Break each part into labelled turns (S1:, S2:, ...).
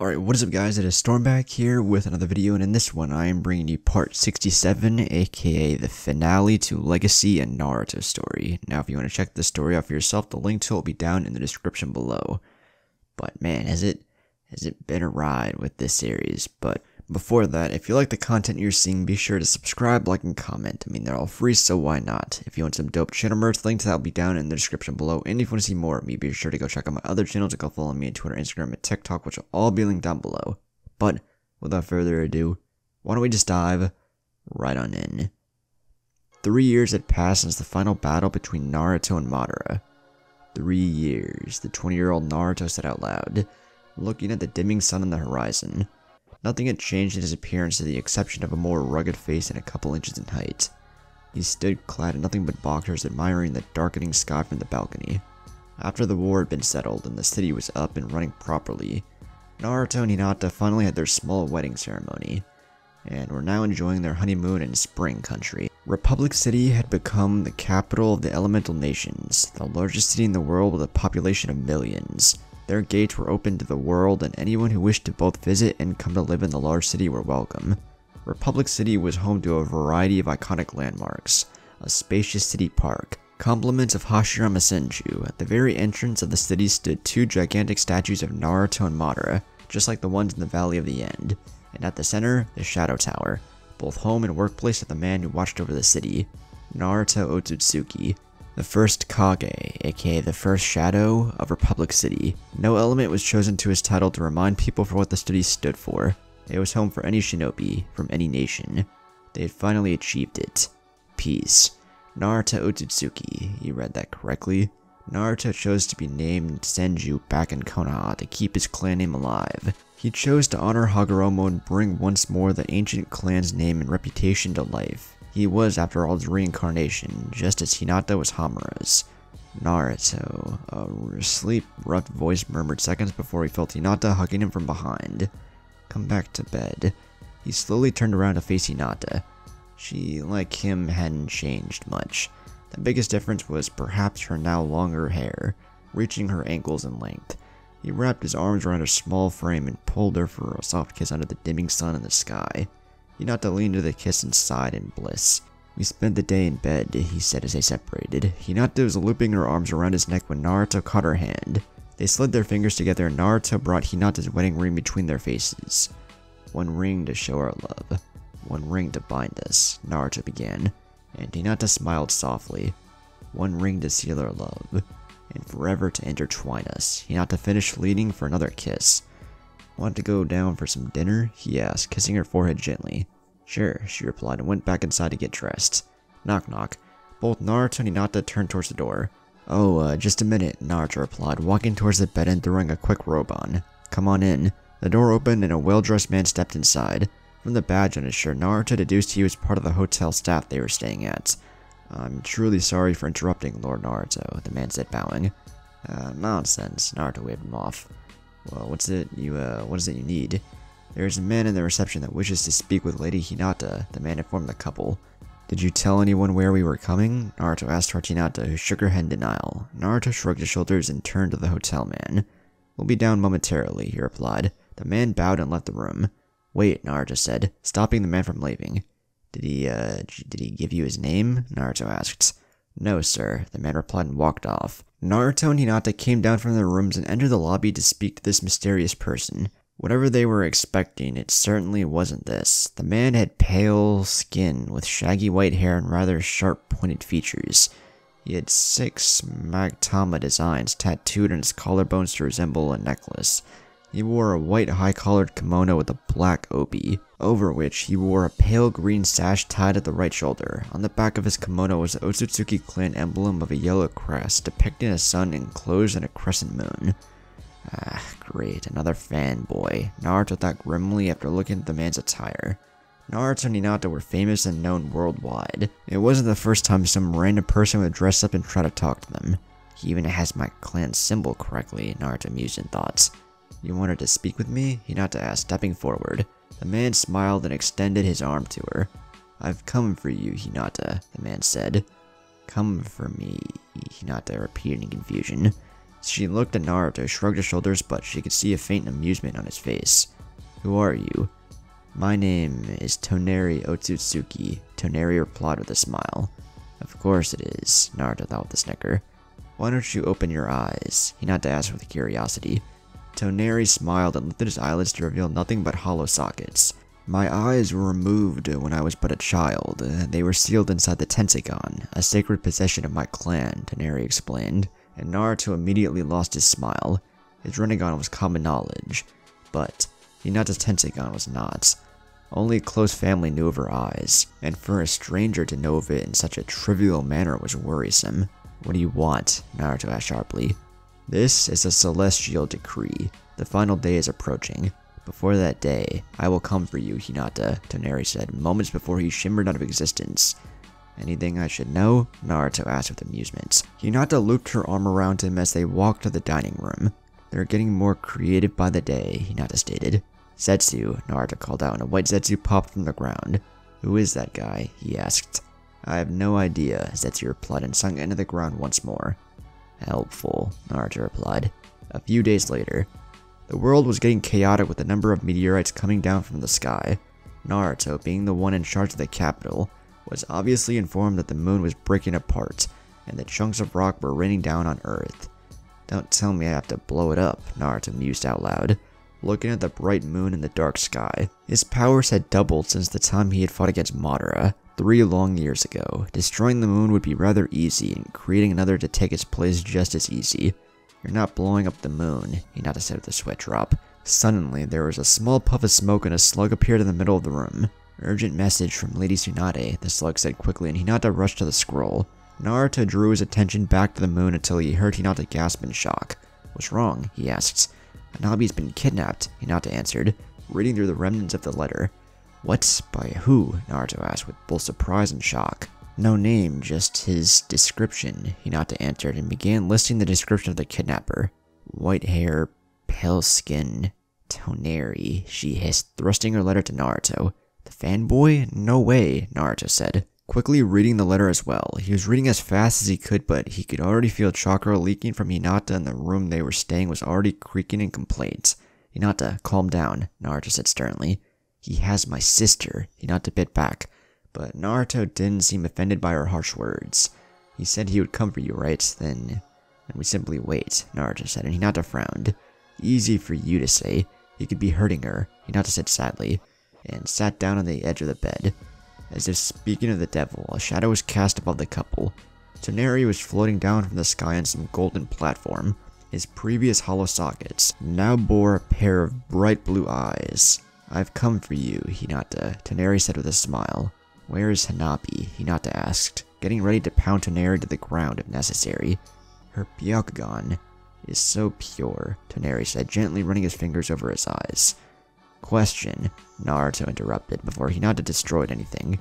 S1: Alright, what is up guys, it is Storm back here with another video, and in this one I am bringing you part 67, aka the finale to Legacy and Naruto story. Now if you want to check the story out for yourself, the link to it will be down in the description below. But man, has it been a ride with this series. But before that, if you like the content you're seeing, be sure to subscribe, like, and comment. I mean, they're all free, so why not? If you want some dope channel merch, the link to that will be down in the description below. And if you want to see more of me, be sure to go check out my other channels and go follow me on Twitter, Instagram, and TikTok, which will all be linked down below. But without further ado, why don't we just dive right on in. 3 years had passed since the final battle between Naruto and Madara. 3 years, the 20-year-old Naruto said out loud, looking at the dimming sun on the horizon. Nothing had changed in his appearance to the exception of a more rugged face and a couple inches in height. He stood clad in nothing but boxers, admiring the darkening sky from the balcony. After the war had been settled and the city was up and running properly, Naruto and Hinata finally had their small wedding ceremony, and were now enjoying their honeymoon in Spring Country. Republic City had become the capital of the Elemental Nations, the largest city in the world with a population of millions. Their gates were open to the world, and anyone who wished to both visit and come to live in the large city were welcome. Republic City was home to a variety of iconic landmarks, a spacious city park, compliments of Hashirama Senju. At the very entrance of the city stood two gigantic statues of Naruto and Madara, just like the ones in the Valley of the End, and at the center, the Shadow Tower, both home and workplace of the man who watched over the city, Naruto Tsutsuki, the first Kage, aka the first Shadow of Republic City. No element was chosen to his title to remind people for what the city stood for. It was home for any shinobi, from any nation. They had finally achieved it. Peace. Naruto Tsutsuki, you read that correctly. Naruto chose to be named Senju back in Konoha to keep his clan name alive. He chose to honor Hagoromo and bring once more the ancient clan's name and reputation to life. He was, after all, his reincarnation, just as Hinata was Hamura's. Naruto, a sleep-roughed voice murmured seconds before he felt Hinata hugging him from behind. Come back to bed. He slowly turned around to face Hinata. She, like him, hadn't changed much. The biggest difference was perhaps her now longer hair, reaching her ankles in length. He wrapped his arms around her small frame and pulled her for a soft kiss under the dimming sun in the sky. Hinata leaned to the kiss and sighed in bliss. We spent the day in bed, he said as they separated. Hinata was looping her arms around his neck when Naruto caught her hand. They slid their fingers together and Naruto brought Hinata's wedding ring between their faces. One ring to show our love. One ring to bind us, Naruto began, and Hinata smiled softly. One ring to seal our love, and forever to intertwine us. Hinata finished leaning for another kiss. Want to go down for some dinner? He asked, kissing her forehead gently. Sure, she replied and went back inside to get dressed. Knock knock. Both Naruto and Hinata turned towards the door. Oh, just a minute, Naruto replied, walking towards the bed and throwing a quick robe on. Come on in. The door opened and a well-dressed man stepped inside. From the badge on his shirt, Naruto deduced he was part of the hotel staff they were staying at. I'm truly sorry for interrupting, Lord Naruto, the man said, bowing. Nonsense, Naruto waved him off. Well, what is it you need? There is a man in the reception that wishes to speak with Lady Hinata, the man informed the couple. Did you tell anyone where we were coming? Naruto asked towards Hinata, who shook her head in denial. Naruto shrugged his shoulders and turned to the hotel man. We'll be down momentarily, he replied. The man bowed and left the room. Wait, Naruto said, stopping the man from leaving. Did he give you his name? Naruto asked. No, sir, the man replied and walked off. Naruto and Hinata came down from their rooms and entered the lobby to speak to this mysterious person. Whatever they were expecting, it certainly wasn't this. The man had pale skin with shaggy white hair and rather sharp pointed features. He had 6 Magtama designs tattooed on his collarbones to resemble a necklace. He wore a white high-collared kimono with a black obi, over which he wore a pale green sash tied at the right shoulder. On the back of his kimono was the Otsutsuki clan emblem of a yellow crest, depicting a sun enclosed in a crescent moon. Ah, great, another fanboy, Naruto thought grimly after looking at the man's attire. Naruto and Hinata were famous and known worldwide. It wasn't the first time some random person would dress up and try to talk to them. He even has my clan symbol correctly, Naruto mused in thoughts. You wanted to speak with me? Hinata asked, stepping forward. The man smiled and extended his arm to her. I've come for you, Hinata, the man said. Come for me, Hinata repeated in confusion. She looked at Naruto, shrugged her shoulders, but she could see a faint amusement on his face. "Who are you?" "My name is Toneri Otsutsuki," Toneri replied with a smile. "Of course it is," Naruto thought with a snicker. "Why don't you open your eyes?" Hinata asked with curiosity. Toneri smiled and lifted his eyelids to reveal nothing but hollow sockets. "My eyes were removed when I was but a child. They were sealed inside the Tensegon, a sacred possession of my clan," Toneri explained, and Naruto immediately lost his smile. His Rinnegan was common knowledge, but Hinata's Tensegon was not. Only a close family knew of her eyes, and for a stranger to know of it in such a trivial manner was worrisome. "What do you want?" Naruto asked sharply. "This is a celestial decree. The final day is approaching. Before that day, I will come for you, Hinata," Toneri said, moments before he shimmered out of existence. "Anything I should know?" Naruto asked with amusement. Hinata looped her arm around him as they walked to the dining room. "They're getting more creative by the day," Hinata stated. "Zetsu," Naruto called out, and a white Zetsu popped from the ground. "Who is that guy?" he asked. "I have no idea," Zetsu replied and sunk into the ground once more. "Helpful," Naruto replied. A few days later, the world was getting chaotic with a number of meteorites coming down from the sky. Naruto, being the one in charge of the capital, was obviously informed that the moon was breaking apart, and that chunks of rock were raining down on Earth. "Don't tell me I have to blow it up," Naruto mused out loud, looking at the bright moon in the dark sky. His powers had doubled since the time he had fought against Madara 3 long years ago. Destroying the moon would be rather easy, and creating another to take its place just as easy. "You're not blowing up the moon," Hinata said with a sweat drop. Suddenly, there was a small puff of smoke and a slug appeared in the middle of the room. "Urgent message from Lady Tsunade," the slug said quickly, and Hinata rushed to the scroll. Naruto drew his attention back to the moon until he heard Hinata gasp in shock. "What's wrong?" he asked. "Hanabi's been kidnapped," Hinata answered, reading through the remnants of the letter. "What? By who?" Naruto asked with both surprise and shock. "No name, just his description," Hinata answered and began listing the description of the kidnapper. "White hair, pale skin, Toneri," she hissed, thrusting her letter to Naruto. "The fanboy? No way," Naruto said, quickly reading the letter as well. He was reading as fast as he could, but he could already feel chakra leaking from Hinata, and the room they were staying was already creaking in complaints. "Hinata, calm down," Naruto said sternly. "He has my sister," Hinata bit back, but Naruto didn't seem offended by her harsh words. "He said he would come for you, right? Then we simply wait," Naruto said, and Hinata frowned. "Easy for you to say. He could be hurting her," Hinata said sadly, and sat down on the edge of the bed. As if speaking of the devil, a shadow was cast above the couple. Toneri was floating down from the sky on some golden platform. His previous hollow sockets now bore a pair of bright blue eyes. "I've come for you, Hinata," Toneri said with a smile. "Where is Hanabi?" Hinata asked, getting ready to pound Toneri to the ground if necessary. "Her Byakugan is so pure," Toneri said, gently running his fingers over his eyes. "Question," Naruto interrupted before Hinata destroyed anything.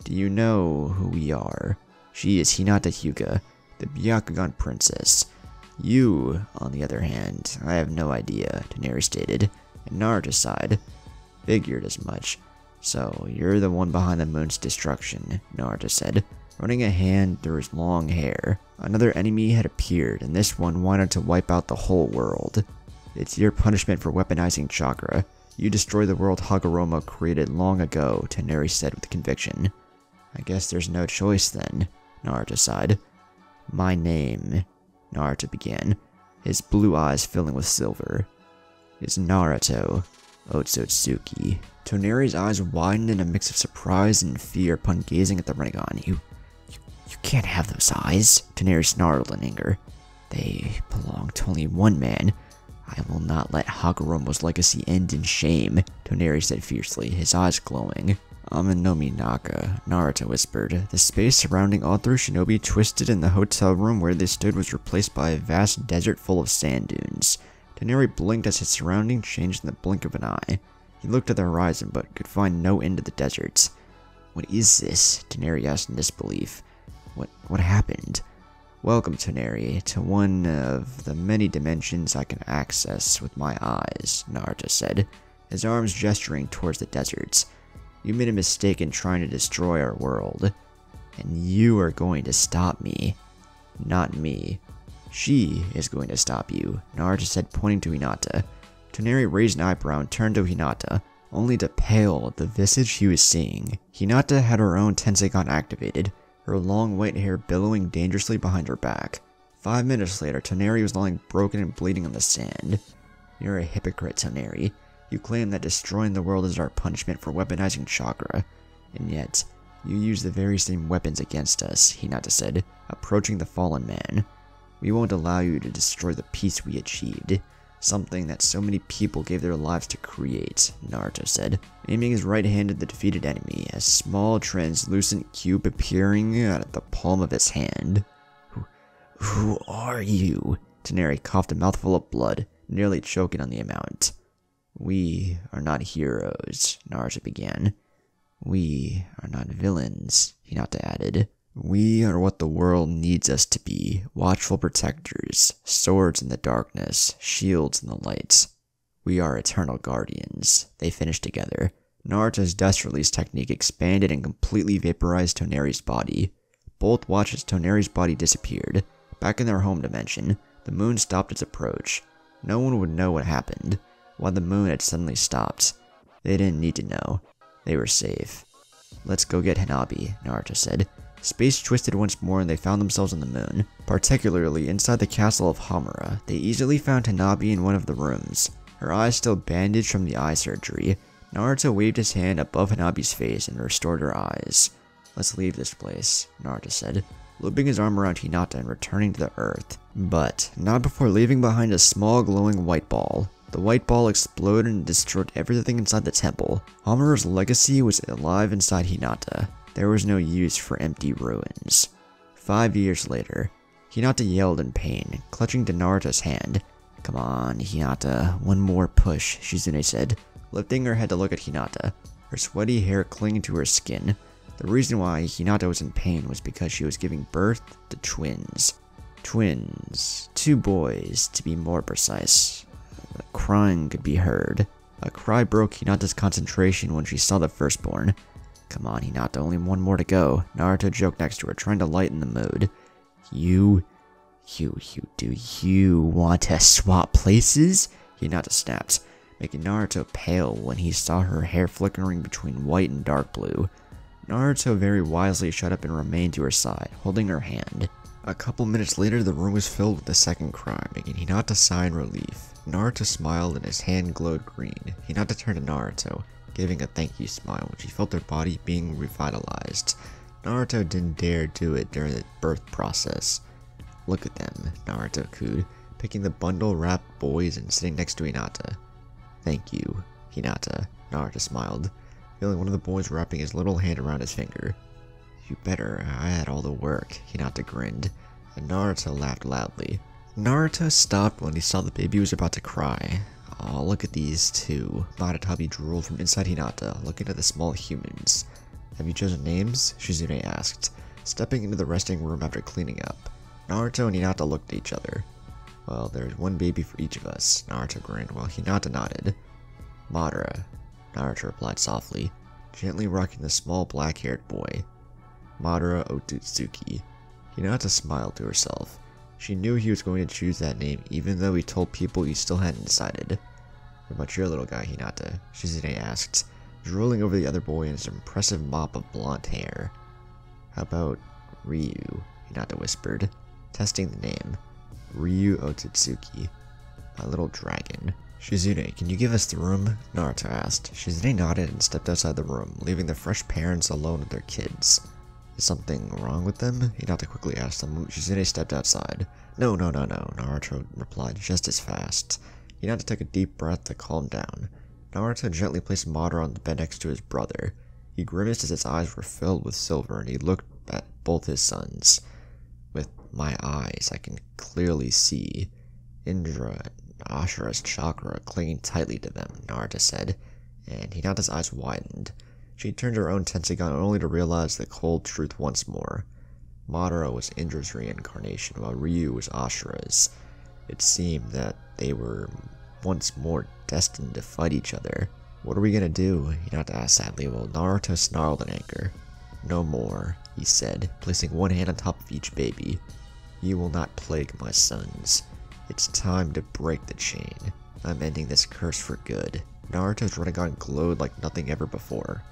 S1: "Do you know who we are? She is Hinata Hyuga, the Byakugan princess. You, on the other hand, I have no idea," Toneri stated, and Naruto sighed. "Figured as much. So, you're the one behind the moon's destruction," Naruto said, running a hand through his long hair. Another enemy had appeared, and this one wanted to wipe out the whole world. "It's your punishment for weaponizing chakra. You destroyed the world Hagoromo created long ago," Toneri said with conviction. "I guess there's no choice then," Naruto sighed. "My name," Naruto began, his blue eyes filling with silver, "is Naruto Otsutsuki." Toneri's eyes widened in a mix of surprise and fear upon gazing at the Rinnegan. You can't have those eyes," Toneri snarled in anger. "They belong to only one man. I will not let Hagoromo's legacy end in shame," Toneri said fiercely, his eyes glowing. "Amenominaka," Naruto whispered. The space surrounding all three shinobi twisted, and the hotel room where they stood was replaced by a vast desert full of sand dunes. Toneri blinked as his surroundings changed in the blink of an eye. He looked at the horizon, but could find no end to the deserts. "What is this?" Toneri asked in disbelief. What happened?" "Welcome, Toneri, to one of the many dimensions I can access with my eyes," Naruto said, his arms gesturing towards the deserts. "You made a mistake in trying to destroy our world, and you are going to stop me." "Not me." She is going to stop you, Naruto said, pointing to Hinata. Toneri raised an eyebrow and turned to Hinata, only to pale at the visage he was seeing. Hinata had her own Tenseikon activated, her long white hair billowing dangerously behind her back. 5 minutes later, Toneri was lying broken and bleeding on the sand. You're a hypocrite, Toneri. You claim that destroying the world is our punishment for weaponizing chakra, and yet, you use the very same weapons against us, Hinata said, approaching the fallen man. We won't allow you to destroy the peace we achieved. Something that so many people gave their lives to create, Naruto said, aiming his right hand at the defeated enemy, a small translucent cube appearing at the palm of his hand. Who are you? Toneri coughed a mouthful of blood, nearly choking on the amount. We are not heroes, Naruto began. We are not villains, Hinata added. We are what the world needs us to be, watchful protectors, swords in the darkness, shields in the light. We are eternal guardians, they finished together. Naruto's dust release technique expanded and completely vaporized Toneri's body. Both watched as Toneri's body disappeared. Back in their home dimension, the moon stopped its approach. No one would know what happened, why the moon had suddenly stopped. They didn't need to know. They were safe. Let's go get Hanabi, Naruto said. Space twisted once more and they found themselves on the moon. Particularly inside the castle of Hamura, they easily found Hanabi in one of the rooms. Her eyes still bandaged from the eye surgery. Naruto waved his hand above Hanabi's face and restored her eyes. Let's leave this place, Naruto said, looping his arm around Hinata and returning to the earth. But not before leaving behind a small glowing white ball. The white ball exploded and destroyed everything inside the temple. Hamura's legacy was alive inside Hinata. There was no use for empty ruins. 5 years later, Hinata yelled in pain, clutching to Naruto's hand. Come on, Hinata, one more push, Shizune said, lifting her head to look at Hinata, her sweaty hair clinging to her skin. The reason why Hinata was in pain was because she was giving birth to twins. Twins. 2 boys, to be more precise. Crying could be heard. A cry broke Hinata's concentration when she saw the firstborn. Come on, Hinata, only one more to go, Naruto joked next to her, trying to lighten the mood. Do you want to swap places? Hinata snapped, making Naruto pale when he saw her hair flickering between white and dark blue. Naruto very wisely shut up and remained to her side, holding her hand. A couple minutes later, the room was filled with the second cry, making Hinata sigh in relief. Naruto smiled and his hand glowed green. Hinata turned to Naruto, giving a thank you smile when she felt her body being revitalized. Naruto didn't dare do it during the birth process. Look at them, Naruto cooed, picking the bundle-wrapped boys and sitting next to Hinata. Thank you, Hinata, Naruto smiled, feeling one of the boys wrapping his little hand around his finger. You better, I had all the work, Hinata grinned, and Naruto laughed loudly. Naruto stopped when he saw the baby was about to cry. Aw, look at these two. Madara drooled from inside Hinata, looking at the small humans. Have you chosen names? Shizune asked, stepping into the resting room after cleaning up. Naruto and Hinata looked at each other. Well, there's one baby for each of us, Naruto grinned while Hinata nodded. Madara, Naruto replied softly, gently rocking the small black-haired boy. Madara Tsutsuki. Hinata smiled to herself. She knew he was going to choose that name even though he told people he still hadn't decided. What about your little guy, Hinata? Shizune asked, drooling over the other boy in his impressive mop of blonde hair. How about Ryu? Hinata whispered, testing the name. Ryu Otsutsuki. My little dragon. Shizune, can you give us the room? Naruto asked. Shizune nodded and stepped outside the room, leaving the fresh parents alone with their kids. Is something wrong with them? Hinata quickly asked the moment Shizune stepped outside. No, Naruto replied just as fast. Hinata took a deep breath to calm down. Naruto gently placed Madara on the bed next to his brother. He grimaced as his eyes were filled with silver and he looked at both his sons. With my eyes, I can clearly see Indra and Ashura's chakra clinging tightly to them, Naruto said, and Hinata's eyes widened. She turned her own Tenseikon only to realize the cold truth once more. Madara was Indra's reincarnation, while Ryu was Ashura's. It seemed that they were once more destined to fight each other. What are we gonna do? Hinata asked sadly, while Naruto snarled in anger. No more, he said, placing one hand on top of each baby. You will not plague my sons. It's time to break the chain. I'm ending this curse for good. Naruto's Rinnegan glowed like nothing ever before.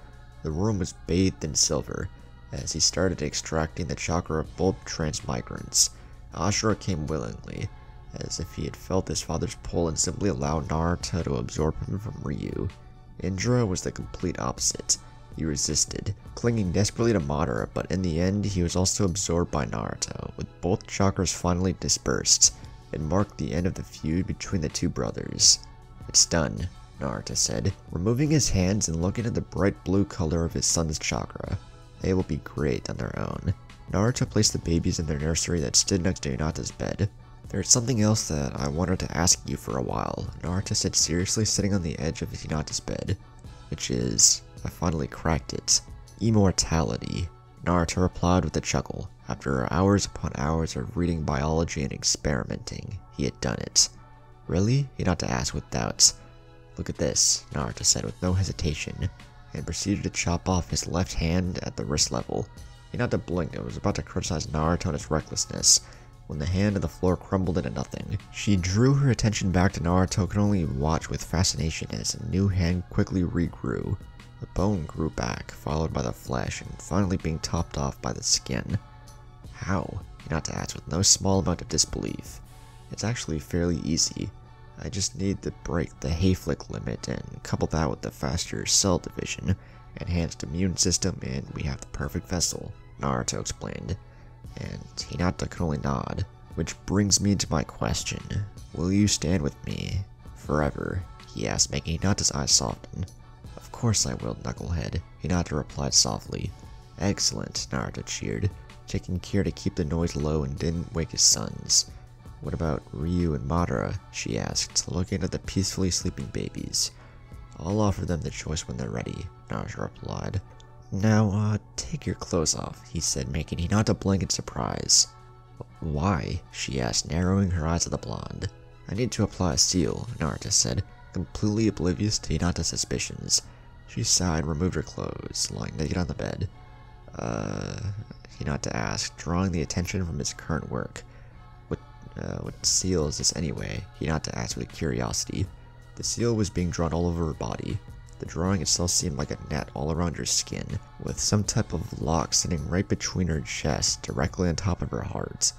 S1: The room was bathed in silver, as he started extracting the chakra of both transmigrants. Ashura came willingly, as if he had felt his father's pull and simply allowed Naruto to absorb him from Ryu. Indra was the complete opposite. He resisted, clinging desperately to Madara, but in the end he was also absorbed by Naruto, with both chakras finally dispersed. It marked the end of the feud between the two brothers. "It's done," Naruto said, removing his hands and looking at the bright blue color of his son's chakra. "They will be great on their own." Naruto placed the babies in their nursery that stood next to Hinata's bed. "There's something else that I wanted to ask you for a while," Naruto said seriously, sitting on the edge of Hinata's bed. "Which is, I finally cracked it. Immortality," Naruto replied with a chuckle. After hours upon hours of reading biology and experimenting, he had done it. "Really?" Hinata asked with doubts. "Look at this," Naruto said with no hesitation, and proceeded to chop off his left hand at the wrist level. Hinata blinked and was about to criticize Naruto and his recklessness, when the hand on the floor crumbled into nothing. She drew her attention back to Naruto, who could only watch with fascination as a new hand quickly regrew. The bone grew back, followed by the flesh, and finally being topped off by the skin. "How?" Hinata asked with no small amount of disbelief. "It's actually fairly easy. I just need to break the Hayflick limit and couple that with the faster cell division, enhanced immune system, and we have the perfect vessel," Naruto explained. And Hinata could only nod. "Which brings me to my question. Will you stand with me forever?" he asked, making Hinata's eyes soften. "Of course I will, knucklehead," Hinata replied softly. "Excellent," Naruto cheered, taking care to keep the noise low and didn't wake his sons. "What about Ryu and Madara?" she asked, looking at the peacefully sleeping babies. "I'll offer them the choice when they're ready," Naruto replied. "Now, take your clothes off," he said, making Hinata blink in surprise. "Why?" she asked, narrowing her eyes at the blonde. "I need to apply a seal," Naruto said, completely oblivious to Hinata's suspicions. She sighed and removed her clothes, lying naked on the bed. Hinata asked, drawing the attention from his current work. What seal is this anyway?" Hinata asked with curiosity. The seal was being drawn all over her body. The drawing itself seemed like a net all around her skin, with some type of lock sitting right between her chest, directly on top of her heart.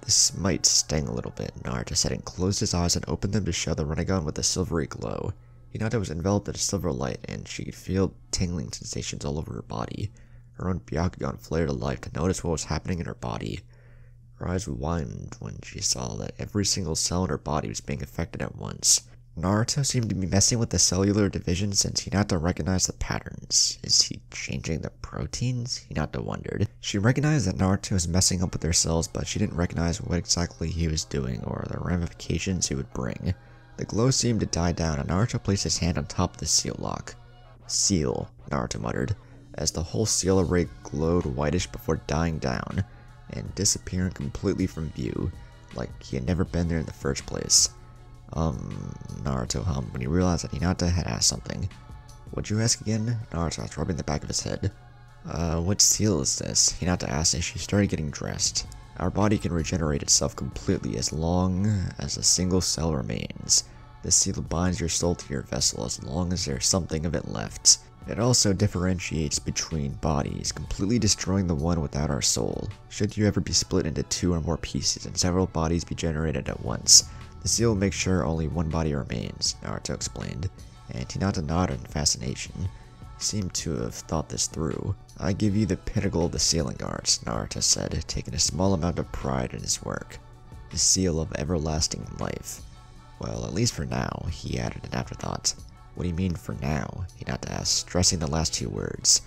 S1: "This might sting a little bit," Naruto said, and closed his eyes and opened them to show the Rinnegan with a silvery glow. Hinata was enveloped in a silver light, and she could feel tingling sensations all over her body. Her own Byakugan flared to life to notice what was happening in her body. Her eyes widened when she saw that every single cell in her body was being affected at once. Naruto seemed to be messing with the cellular division since Hinata recognized the patterns. Is he changing the proteins? Hinata wondered. She recognized that Naruto was messing up with their cells, but she didn't recognize what exactly he was doing or the ramifications he would bring. The glow seemed to die down, and Naruto placed his hand on top of the seal lock. "Seal," Naruto muttered, as the whole seal array glowed whitish before dying down and disappearing completely from view, like he had never been there in the first place. Naruto hummed when he realized that Hinata had asked something. "What'd you ask again?" Naruto asked, rubbing the back of his head. What seal is this?" Hinata asked as she started getting dressed. "Our body can regenerate itself completely as long as a single cell remains. This seal binds your soul to your vessel as long as there's something of it left. It also differentiates between bodies, completely destroying the one without our soul. Should you ever be split into 2 or more pieces and several bodies be generated at once, the seal will make sure only one body remains," Naruto explained, and Hinata nodded in fascination. He seemed to have thought this through. "I give you the pinnacle of the sealing arts," Naruto said, taking a small amount of pride in his work. "The seal of everlasting life. Well, at least for now," he added in afterthought. "What do you mean for now?" Hinata asked, stressing the last 2 words.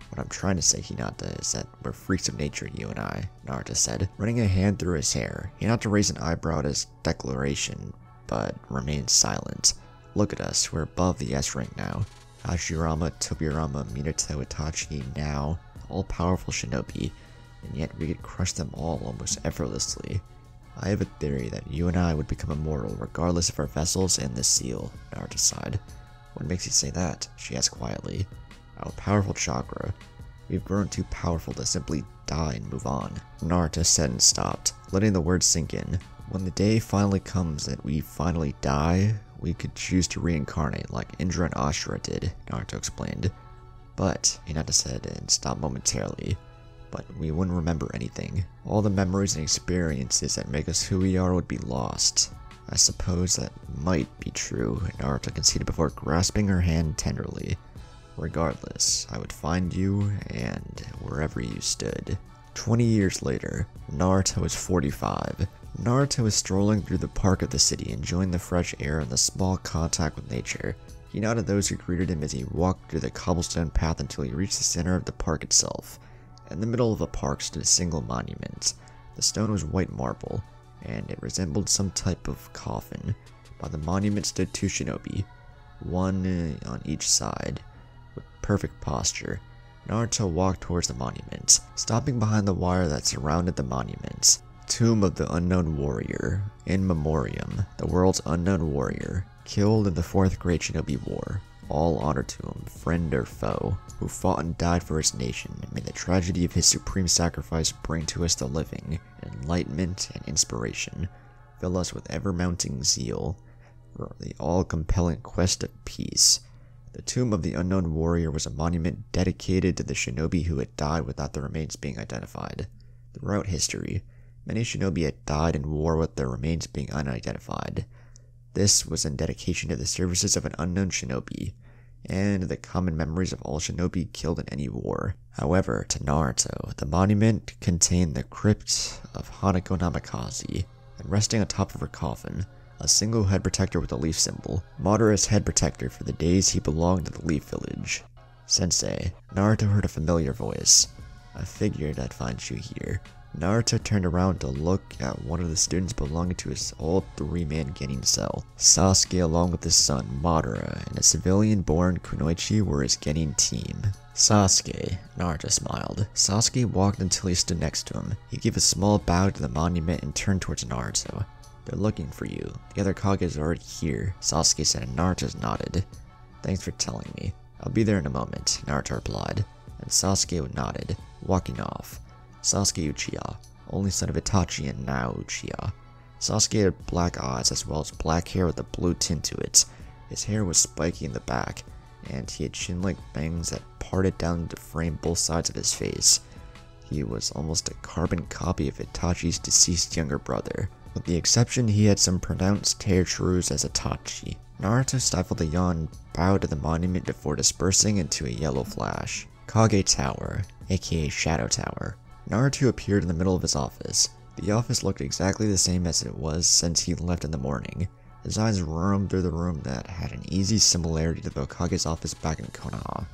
S1: "What I'm trying to say, Hinata, is that we're freaks of nature, you and I," Naruto said, running a hand through his hair. Hinata raised an eyebrow at his declaration, but remained silent. "Look at us, we're above the S rank now. Hashirama, Tobirama, Minato, Itachi, now, all-powerful shinobi, and yet we could crush them all almost effortlessly. I have a theory that you and I would become immortal regardless of our vessels and this seal," Naruto sighed. "What makes you say that?" she asked quietly. "Our powerful chakra. We've grown too powerful to simply die and move on," Naruto said and stopped. letting the words sink in. When the day finally comes that we finally die, we could choose to reincarnate like Indra and Ashura did, Naruto explained. But, Hinata said and stopped momentarily. But we wouldn't remember anything. All the memories and experiences that make us who we are would be lost. I suppose that might be true, Naruto conceded before grasping her hand tenderly. Regardless, I would find you, and wherever you stood. 20 years later, Naruto was 45. Naruto was strolling through the park of the city, enjoying the fresh air and the small contact with nature. He nodded those who greeted him as he walked through the cobblestone path until he reached the center of the park itself. In the middle of the park stood a single monument. The stone was white marble, and it resembled some type of coffin. By the monument stood two shinobi, one on each side, with perfect posture. Naruto walked towards the monument, stopping behind the wire that surrounded the monument. Tomb of the Unknown Warrior, in memoriam, the world's unknown warrior, killed in the 4th Great Shinobi War. All honor to him, friend or foe, who fought and died for his nation. May the tragedy of his supreme sacrifice bring to us the living, enlightenment and inspiration. Fill us with ever-mounting zeal for the all-compelling quest of peace. The Tomb of the Unknown Warrior was a monument dedicated to the shinobi who had died without their remains being identified. Throughout history, many shinobi had died in war with their remains being unidentified. This was in dedication to the services of an unknown shinobi, and the common memories of all shinobi killed in any war. However, to Naruto, the monument contained the crypt of Hanako Namikaze, and resting atop of her coffin, a single head protector with a leaf symbol, Madara's head protector for the days he belonged to the Leaf Village. Sensei, Naruto heard a familiar voice. I figured I'd find you here. Naruto turned around to look at one of the students belonging to his old 3-man Genin cell. Sasuke along with his son, Madara, and a civilian-born Kunoichi were his Genin team. Sasuke, Naruto smiled. Sasuke walked until he stood next to him. He gave a small bow to the monument and turned towards Naruto. They're looking for you. The other Kages are already here, Sasuke said, and Naruto nodded. Thanks for telling me. I'll be there in a moment, Naruto replied, and Sasuke nodded, walking off. Sasuke Uchiha, only son of Itachi and now Uchiha. Sasuke had black eyes as well as black hair with a blue tint to it. His hair was spiky in the back, and he had chin-like bangs that parted down to frame both sides of his face. He was almost a carbon copy of Itachi's deceased younger brother. With the exception he had some pronounced hair shrews as Itachi. Naruto stifled a yawn and bowed to the monument before dispersing into a yellow flash. Kage Tower, aka Shadow Tower. Naruto appeared in the middle of his office. The office looked exactly the same as it was since he left in the morning. His eyes roamed through the room that had an easy similarity to the Hokage's office back in Konoha.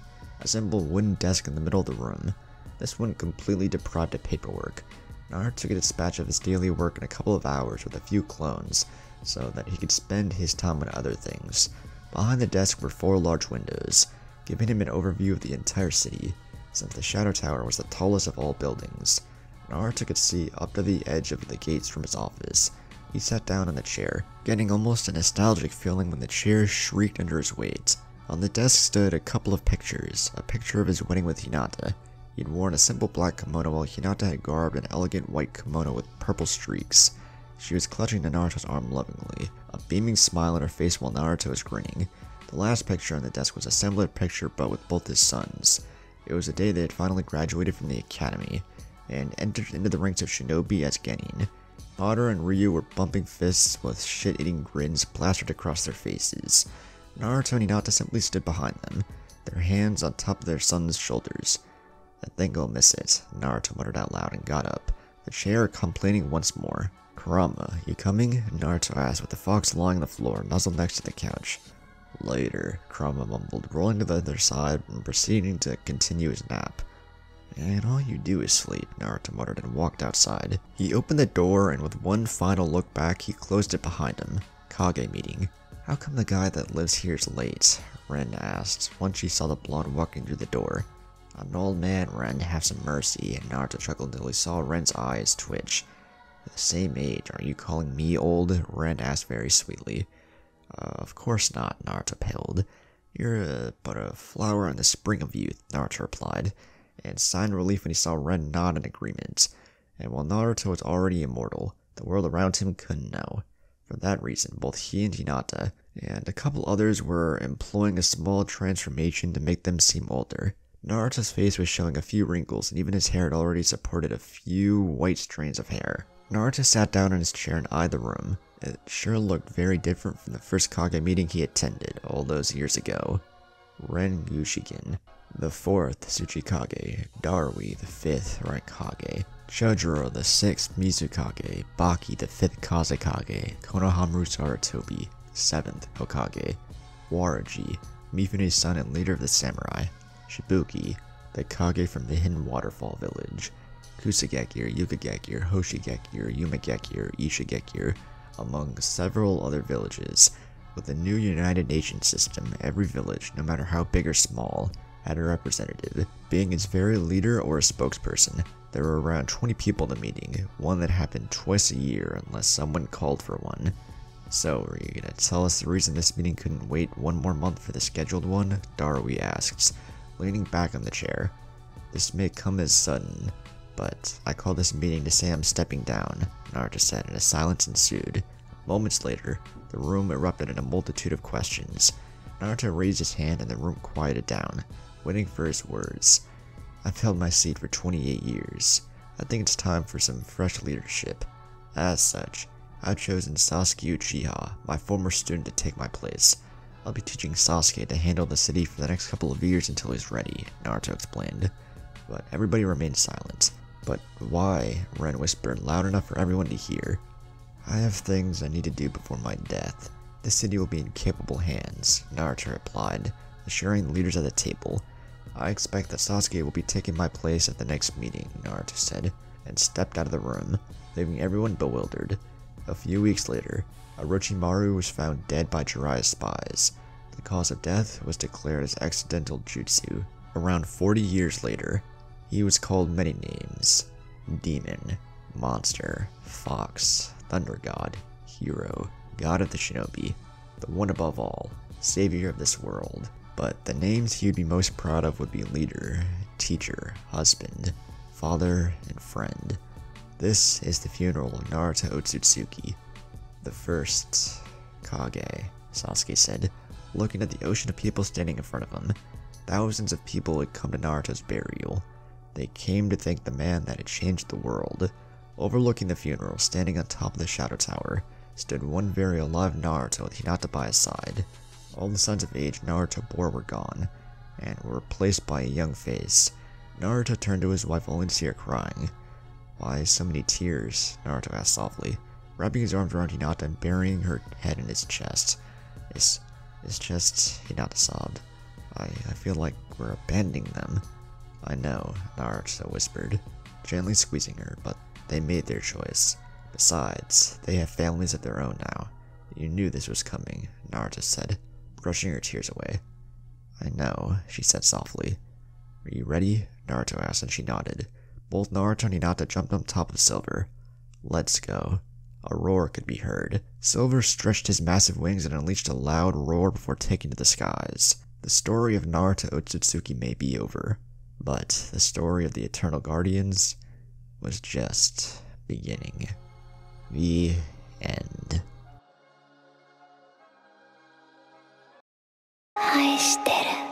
S1: A simple wooden desk in the middle of the room. This one completely deprived of paperwork. Naruto could dispatch of his daily work in a couple of hours with a few clones, so that he could spend his time on other things. Behind the desk were 4 large windows, giving him an overview of the entire city. Since the Shadow Tower was the tallest of all buildings, Naruto could see up to the edge of the gates from his office. He sat down in the chair, getting almost a nostalgic feeling when the chair shrieked under his weight. On the desk stood a couple of pictures, a picture of his wedding with Hinata. He had worn a simple black kimono while Hinata had garbed an elegant white kimono with purple streaks. She was clutching to Naruto's arm lovingly, a beaming smile on her face while Naruto was grinning. The last picture on the desk was a similar picture but with both his sons. It was the day they had finally graduated from the academy, and entered into the ranks of shinobi as Genin. Madara and Ryu were bumping fists with shit-eating grins plastered across their faces. Naruto and Hinata simply stood behind them, their hands on top of their sons' shoulders. I think I'll miss it, Naruto muttered out loud and got up, the chair complaining once more. Kurama, you coming? Naruto asked with the fox lying on the floor, nuzzled next to the couch. Later, Kurama mumbled, rolling to the other side and proceeding to continue his nap. And all you do is sleep, Naruto muttered and walked outside. He opened the door and with one final look back, he closed it behind him. Kage meeting. How come the guy that lives here is late? Ren asked, once she saw the blonde walking through the door. I'm an old man, Ren, have some mercy, and Naruto chuckled until he saw Ren's eyes twitch. At the same age, are you calling me old? Ren asked very sweetly. Of course not, Naruto paled. You're but a flower in the spring of youth, Naruto replied, and signed relief when he saw Ren nod in agreement. And while Naruto was already immortal, the world around him couldn't know. For that reason, both he and Hinata, and a couple others, were employing a small transformation to make them seem older. Naruto's face was showing a few wrinkles, and even his hair had already supported a few white strands of hair. Naruto sat down in his chair and eyed the room. It sure looked very different from the first Kage meeting he attended all those years ago. Ren Yushikin, the 4th Tsuchikage, Darui, the 5th Raikage, Chojuro, the 6th Mizukage, Baki, the 5th Kazekage, Konohamaru Sarutobi, 7th Hokage, Waraji, Mifune's son and leader of the samurai, Shibuki, the Kage from the hidden waterfall village, Kusagekir, Yukagekir, Hoshigekir, Yumagekir, Ishigekir, among several other villages. With the new United Nations system, every village, no matter how big or small, had a representative, being its very leader or a spokesperson. There were around 20 people in the meeting, one that happened twice a year unless someone called for one. So, are you gonna tell us the reason this meeting couldn't wait one more month for the scheduled one? Darui asks, leaning back on the chair. This may come as sudden, but I call this meeting to say I'm stepping down, Naruto said, and a silence ensued. Moments later, the room erupted in a multitude of questions. Naruto raised his hand and the room quieted down, waiting for his words. I've held my seat for 28 years. I think it's time for some fresh leadership. As such, I've chosen Sasuke Uchiha, my former student, to take my place. I'll be teaching Sasuke to handle the city for the next couple of years until he's ready, Naruto explained. But everybody remained silent. But why? Ren whispered, loud enough for everyone to hear. I have things I need to do before my death. The city will be in capable hands, Naruto replied, assuring the leaders at the table. I expect that Sasuke will be taking my place at the next meeting, Naruto said, and stepped out of the room, leaving everyone bewildered. A few weeks later, Orochimaru was found dead by Jiraiya's spies. The cause of death was declared as accidental jutsu. Around 40 years later, he was called many names: Demon, Monster, Fox, Thunder God, Hero, God of the Shinobi, the one above all, Savior of this world. But the names he would be most proud of would be Leader, Teacher, Husband, Father, and Friend. This is the funeral of Naruto Otsutsuki, the first Kage, Sasuke said, looking at the ocean of people standing in front of him. Thousands of people had come to Naruto's burial. They came to thank the man that had changed the world. Overlooking the funeral, standing on top of the Shadow Tower, stood one very alive Naruto with Hinata by his side. All the signs of age Naruto bore were gone, and were replaced by a young face. Naruto turned to his wife only to see her crying. Why so many tears? Naruto asked softly, wrapping his arms around Hinata and burying her head in his chest. His chest, Hinata sobbed. I feel like we're abandoning them. I know, Naruto whispered, gently squeezing her, but they made their choice. Besides, they have families of their own now. You knew this was coming, Naruto said, brushing her tears away. I know, she said softly. Are you ready? Naruto asked, and she nodded. Both Naruto and Hinata jumped on top of Silver. Let's go. A roar could be heard. Silver stretched his massive wings and unleashed a loud roar before taking to the skies. The story of Naruto Otsutsuki may be over, but the story of the Eternal Guardians was just beginning. The end.
S2: 愛してる。